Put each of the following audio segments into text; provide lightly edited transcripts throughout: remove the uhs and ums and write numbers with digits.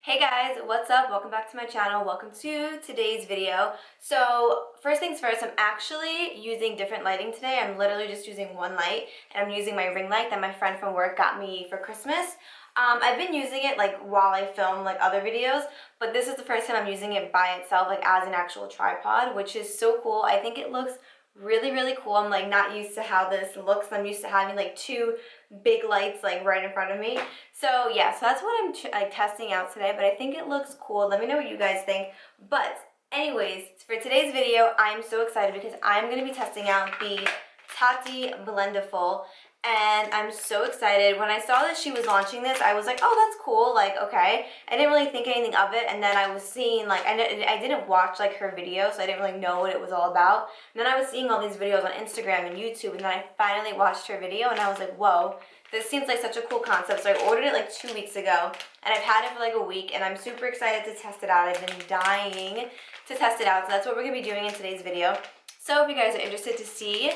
Hey guys, what's up? Welcome back to my channel. Welcome to today's video. So first things first, I'm actually using different lighting today. I'm literally just using one light, and I'm using my ring light that my friend from work got me for Christmas. I've been using it like while I film like other videos, but this is the first time I'm using it by itself, like as an actual tripod, which is so cool. I think it looks really cool. I'm like not used to how this looks. I'm used to having like two big lights like right in front of me. So yeah, so that's what I'm like testing out today, but I think it looks cool. Let me know what you guys think. But anyways, for today's video, I'm so excited because I'm going to be testing out the Tati BLENDIFUL, and I'm so excited. When I saw that she was launching this, I was like, oh, that's cool, like, okay. I didn't really think anything of it, and then I was seeing, like, I didn't watch, like, her video, so I didn't really know what it was all about. And then I was seeing all these videos on Instagram and YouTube, and then I finally watched her video, and I was like, whoa, this seems like such a cool concept. So I ordered it like 2 weeks ago, and I've had it for like a week, and I'm super excited to test it out. I've been dying to test it out, so that's what we're going to be doing in today's video. So if you guys are interested to see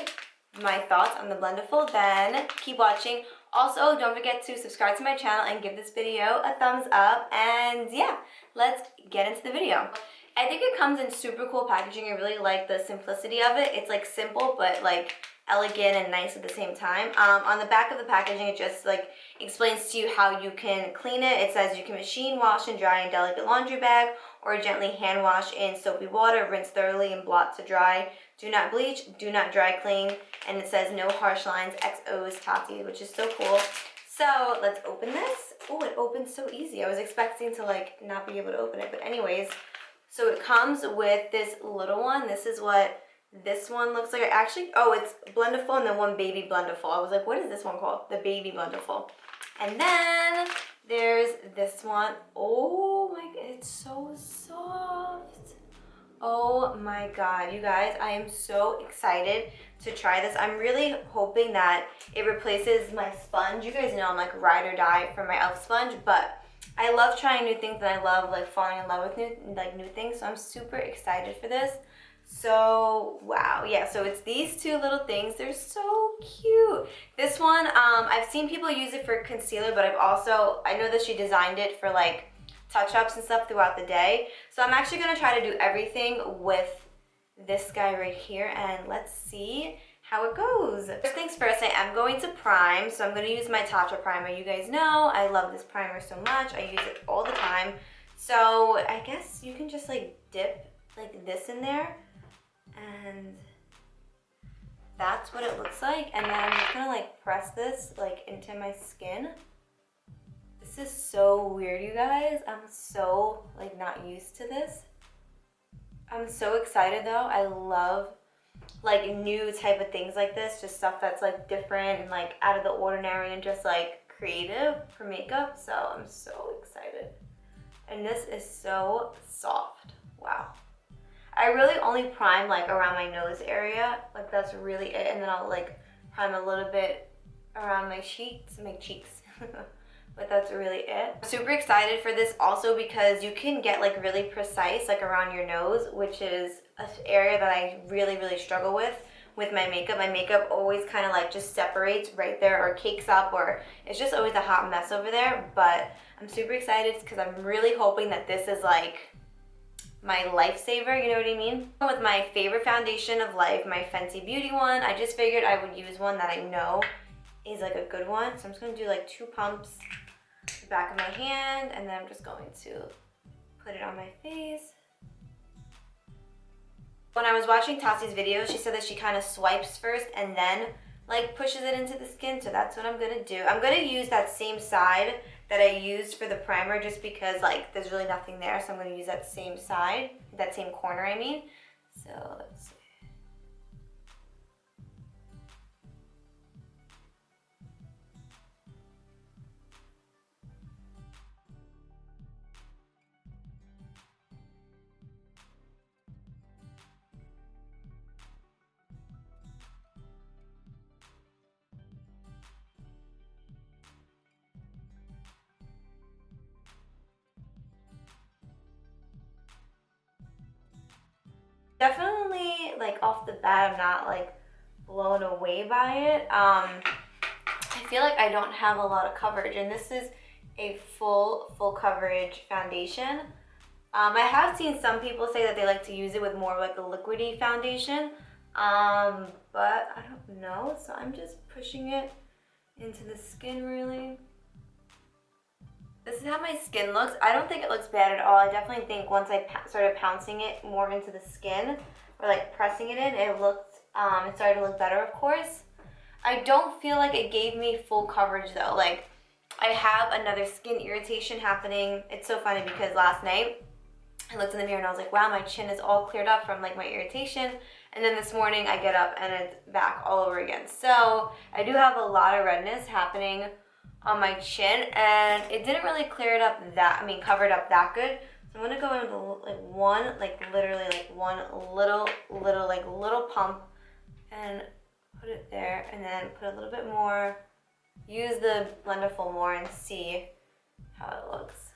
my thoughts on the BLENDIFUL, then keep watching. Also, don't forget to subscribe to my channel and give this video a thumbs up, and yeah, let's get into the video. I think it comes in super cool packaging. I really like the simplicity of it. It's like simple but like elegant and nice at the same time. On the back of the packaging, it just like explains to you how you can clean it. It says you can machine wash and dry in delicate laundry bag, or gently hand wash in soapy water, rinse thoroughly and blot to dry. Do not bleach, do not dry clean, and it says no harsh lines, XO's Tati, which is so cool. So let's open this. Oh, it opens so easy. I was expecting to like not be able to open it, but anyways. So it comes with this little one. This is what this one looks like. Actually, oh, it's BLENDIFUL and then one baby BLENDIFUL. I was like, what is this one called? The baby BLENDIFUL. And then there's this one. Oh my god, it's so soft. Oh my god, you guys, I am so excited to try this. I'm really hoping that it replaces my sponge. You guys know I'm like ride or die for my e.l.f. sponge, but I love trying new things, and I love like falling in love with new things. So I'm super excited for this. So wow, yeah, so it's these two little things. They're so cute. This one, I've seen people use it for concealer, but I know that she designed it for like touch-ups and stuff throughout the day. So I'm actually gonna try to do everything with this guy right here, and let's see how it goes. First things first, I am going to prime. So I'm gonna use my Tatcha primer. You guys know I love this primer so much. I use it all the time. So I guess you can just like dip like this in there, and that's what it looks like. And then I'm just gonna like press this like into my skin. This is so weird, you guys. I'm so like not used to this. I'm so excited though. I love like new type of things like this, just stuff that's like different and like out of the ordinary and just like creative for makeup. So I'm so excited. And this is so soft. Wow. I really only prime like around my nose area, like that's really it, and then I'll like prime a little bit around my cheeks, but that's really it. I'm super excited for this also because you can get like really precise like around your nose, which is an area that I really struggle with my makeup. My makeup always kind of like just separates right there or cakes up, or it's just always a hot mess over there. But I'm super excited because I'm really hoping that this is like my lifesaver, you know what I mean? With my favorite foundation of life, my Fenty Beauty one, I just figured I would use one that I know is like a good one. So I'm just gonna do like 2 pumps the back of my hand, and then I'm just going to put it on my face. When I was watching Tati's video, she said that she kind of swipes first and then like pushes it into the skin, so that's what I'm gonna do. I'm gonna use that same side that I used for the primer just because like there's really nothing there, so I'm gonna use that same side, that same corner I mean. So let's see. Definitely like off the bat I'm not like blown away by it. I feel like I don't have a lot of coverage, and this is a full coverage foundation. I have seen some people say that they like to use it with more like a liquidy foundation, but I don't know, so I'm just pushing it into the skin really. This is how my skin looks. I don't think it looks bad at all. I definitely think once I started pouncing it more into the skin, or like pressing it in, it started to look better, of course. I don't feel like it gave me full coverage though. Like, I have another skin irritation happening. It's so funny because last night I looked in the mirror and I was like, wow, my chin is all cleared up from like my irritation. And then this morning I get up and it's back all over again. So I do have a lot of redness happening on my chin, and it didn't really clear it up cover it up that good. So I'm gonna go in with literally one little pump and put it there, and then put a little bit more. Use the BLENDIFUL more and see how it looks.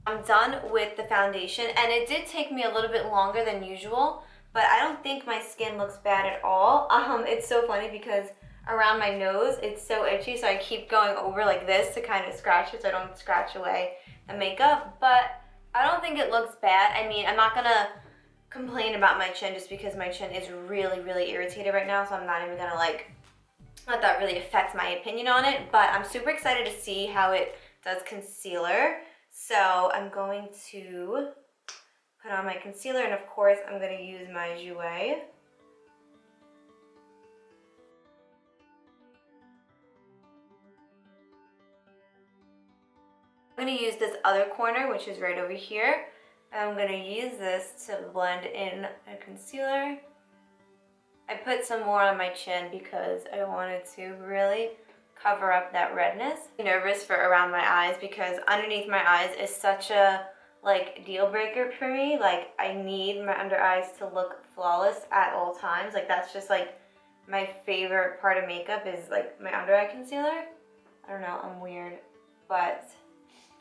I'm done with the foundation, and it did take me a little bit longer than usual, but I don't think my skin looks bad at all. It's so funny because around my nose, it's so itchy, so I keep going over like this to kind of scratch it so I don't scratch away the makeup, but I don't think it looks bad. I mean, I'm not gonna complain about my chin just because my chin is really irritated right now, so I'm not even gonna let that really affect my opinion on it, but I'm super excited to see how it does concealer. So I'm going to put on my concealer, and of course I'm going to use my Jouer. I'm going to use this other corner, which is right over here. I'm going to use this to blend in a concealer. I put some more on my chin because I wanted to really cover up that redness. I'm nervous for around my eyes because underneath my eyes is such a deal breaker for me. Like, I need my under eyes to look flawless at all times. Like, that's just like my favorite part of makeup is like my under eye concealer. I don't know, I'm weird, but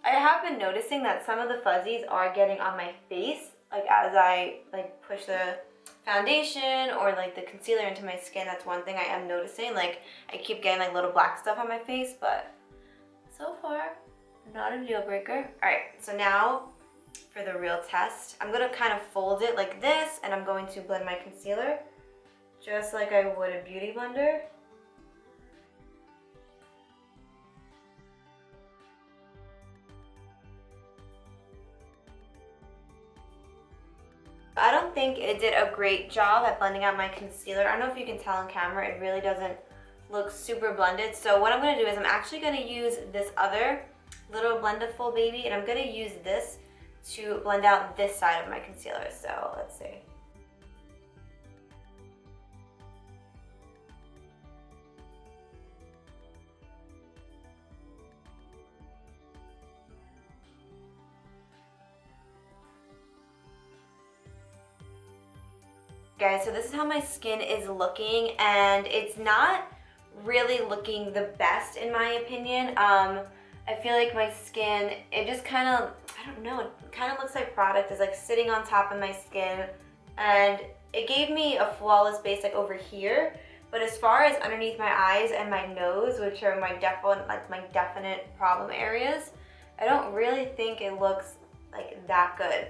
I have been noticing that some of the fuzzies are getting on my face, like as I push the foundation or like the concealer into my skin. That's one thing I am noticing. Like, I keep getting like little black stuff on my face, but so far not a deal breaker. All right, so now for the real test, I'm gonna kind of fold it like this, and I'm going to blend my concealer just like I would a beauty blender. I don't think it did a great job at blending out my concealer. I don't know if you can tell on camera, it really doesn't look super blended. So what I'm going to do is I'm actually going to use this other little BLENDIFUL baby, and I'm going to use this to blend out this side of my concealer. So let's see. Guys, so this is how my skin is looking, and it's not really looking the best in my opinion. I feel like my skin, it just kind of, I don't know, it kind of looks like product is like sitting on top of my skin, and it gave me a flawless base like over here, but as far as underneath my eyes and my nose, which are my definite problem areas, I don't really think it looks like that good.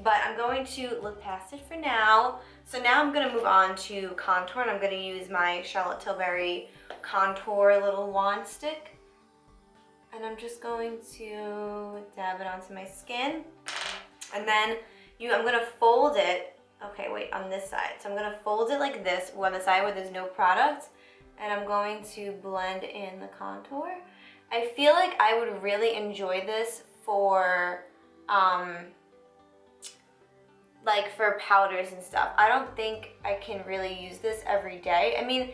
But I'm going to look past it for now. So now I'm going to move on to contour, and I'm going to use my Charlotte Tilbury contour little wand stick. And I'm just going to dab it onto my skin. And then I'm going to fold it, okay, wait, on this side. So I'm going to fold it like this, on the side where there's no product. And I'm going to blend in the contour. I feel like I would really enjoy this for for powders and stuff. I don't think I can really use this every day. I mean,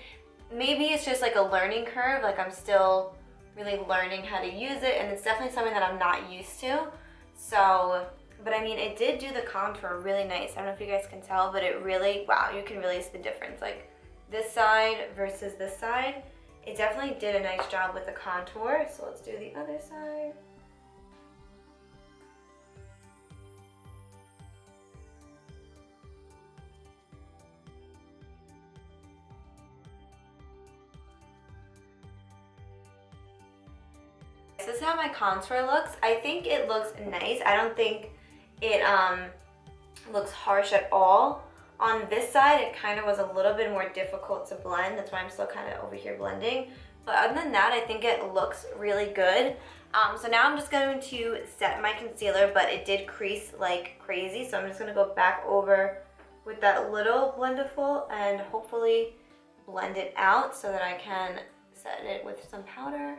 maybe it's just like a learning curve, like I'm still really learning how to use it, and it's definitely something that I'm not used to. So, but I mean, it did do the contour really nice. I don't know if you guys can tell, but it really, wow, you can really see the difference. Like this side versus this side, it definitely did a nice job with the contour. So let's do the other side. so this is how my contour looks. I think it looks nice. I don't think it looks harsh at all. On this side, it kind of was a little bit more difficult to blend. That's why I'm still kind of over here blending. But other than that, I think it looks really good. So now I'm just going to set my concealer, but it did crease like crazy. So I'm just going to go back over with that little Blendiful and hopefully blend it out so that I can set it with some powder.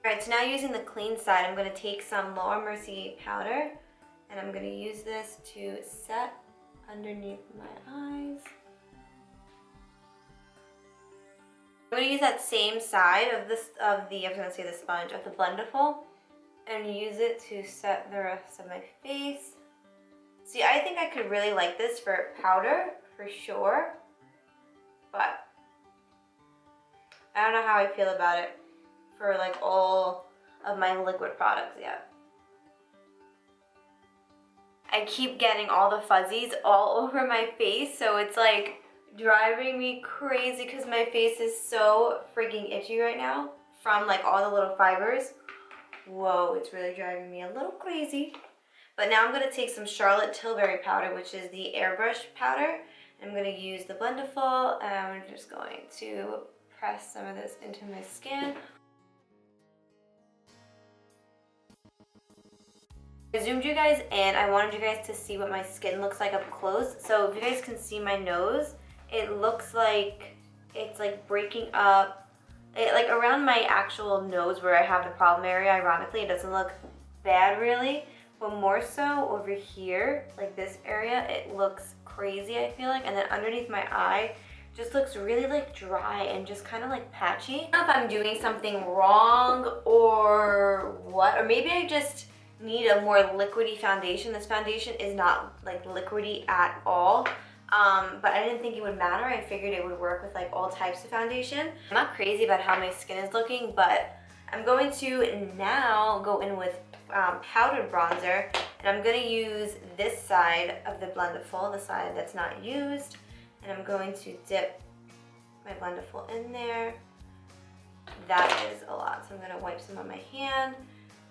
Alright, so now using the clean side, I'm going to take some Laura Mercier powder and I'm going to use this to set underneath my eyes. I'm going to use that same side of the sponge, of the Blendiful, and use it to set the rest of my face. See, I think I could really like this for powder, for sure, but I don't know how I feel about it for like all of my liquid products yet. I keep getting all the fuzzies all over my face, so it's like driving me crazy because my face is so freaking itchy right now from like all the little fibers. Whoa, it's really driving me a little crazy. But now I'm going to take some Charlotte Tilbury powder, which is the airbrush powder. I'm going to use the Blendiful and I'm just going to press some of this into my skin. I zoomed you guys in. I wanted you guys to see what my skin looks like up close. So if you guys can see my nose, it looks like it's like breaking up. Like around my actual nose where I have the problem area, ironically, it doesn't look bad really. But more so over here, like this area, it looks crazy, I feel like. And then underneath my eye, just looks really like dry and just kind of like patchy. I don't know if I'm doing something wrong or what, or maybe I just need a more liquidy foundation. This foundation is not like liquidy at all. But I didn't think it would matter. I figured it would work with like all types of foundation. I'm not crazy about how my skin is looking, but I'm going to now go in with powdered bronzer, and I'm going to use this side of the Blendiful, the side that's not used, and I'm going to dip my Blendiful in there. That is a lot, so I'm going to wipe some on my hand,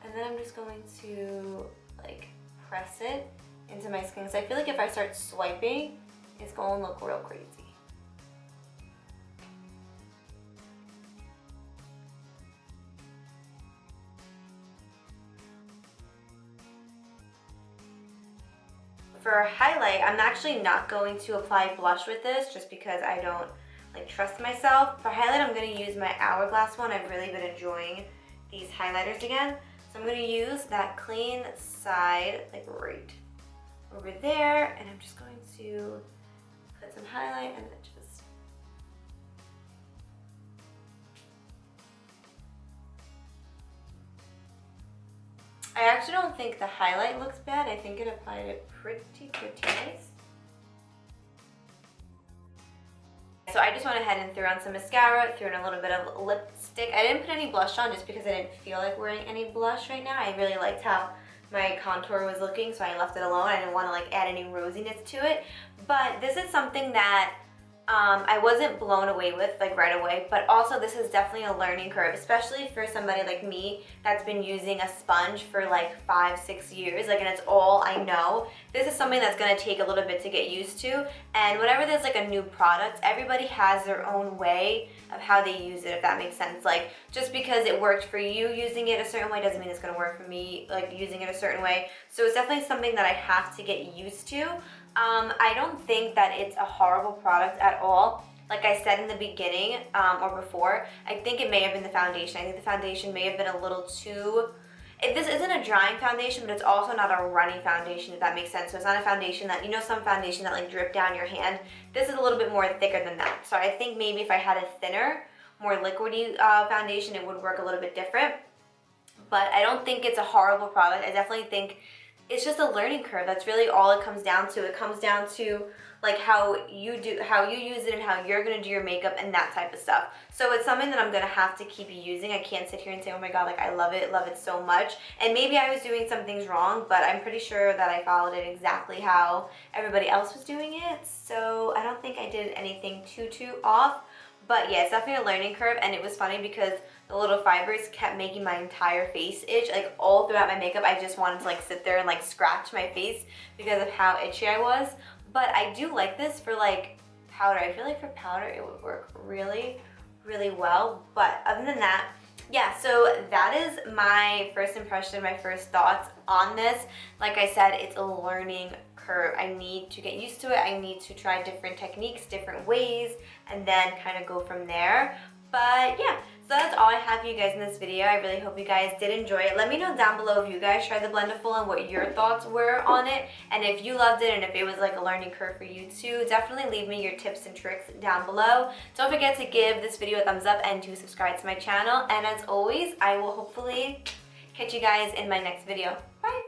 and then I'm just going to like press it into my skin, because I feel like if I start swiping, it's going to look real crazy. For highlight, I'm actually not going to apply blush with this just because I don't like trust myself. For highlight, I'm going to use my Hourglass one. I've really been enjoying these highlighters again. So I'm going to use that clean side like right over there, and I'm just going to put some highlight and then just I actually don't think the highlight looks bad. I think it applied it pretty nice. So I just went ahead and threw on some mascara, threw in a little bit of lipstick. I didn't put any blush on just because I didn't feel like wearing any blush right now. I really liked how my contour was looking, so I left it alone. I didn't want to like add any rosiness to it. But this is something that I wasn't blown away with like right away, but also this is definitely a learning curve, especially for somebody like me that's been using a sponge for like 5-6 years, like, and it's all I know. This is something that's going to take a little bit to get used to, and whenever there's like a new product, everybody has their own way of how they use it, if that makes sense. Like, just because it worked for you using it a certain way doesn't mean it's going to work for me like using it a certain way. So it's definitely something that I have to get used to. I don't think that it's a horrible product at all. Like I said in the beginning, or before, I think it may have been the foundation. I think the foundation may have been a little too... This isn't a drying foundation, but it's also not a runny foundation, if that makes sense. So it's not a foundation that, you know, some foundation that like drip down your hand. This is a little bit more thicker than that. So I think maybe if I had a thinner, more liquidy foundation, it would work a little bit different. But I don't think it's a horrible product. I definitely think it's just a learning curve. That's really all it comes down to. It comes down to like how you use it and how you're gonna do your makeup and that type of stuff. So it's something that I'm gonna have to keep using. I can't sit here and say, oh my god, like I love it so much. And maybe I was doing some things wrong, but I'm pretty sure that I followed it exactly how everybody else was doing it. So I don't think I did anything too off. But yeah, it's definitely a learning curve, and it was funny because the little fibers kept making my entire face itch. Like all throughout my makeup, I just wanted to like sit there and like scratch my face because of how itchy I was. But I do like this for like powder. I feel like for powder it would work really, really well. But other than that, yeah, so that is my first impression, my first thoughts on this. Like I said, it's a learning curve. I need to get used to it. I need to try different techniques, different ways, and then kind of go from there. But yeah, so that's all I have for you guys in this video. I really hope you guys did enjoy it. Let me know down below if you guys tried the Blendiful and what your thoughts were on it, and if you loved it and if it was like a learning curve for you too. Definitely leave me your tips and tricks down below. Don't forget to give this video a thumbs up and to subscribe to my channel. And as always, I will hopefully catch you guys in my next video. Bye!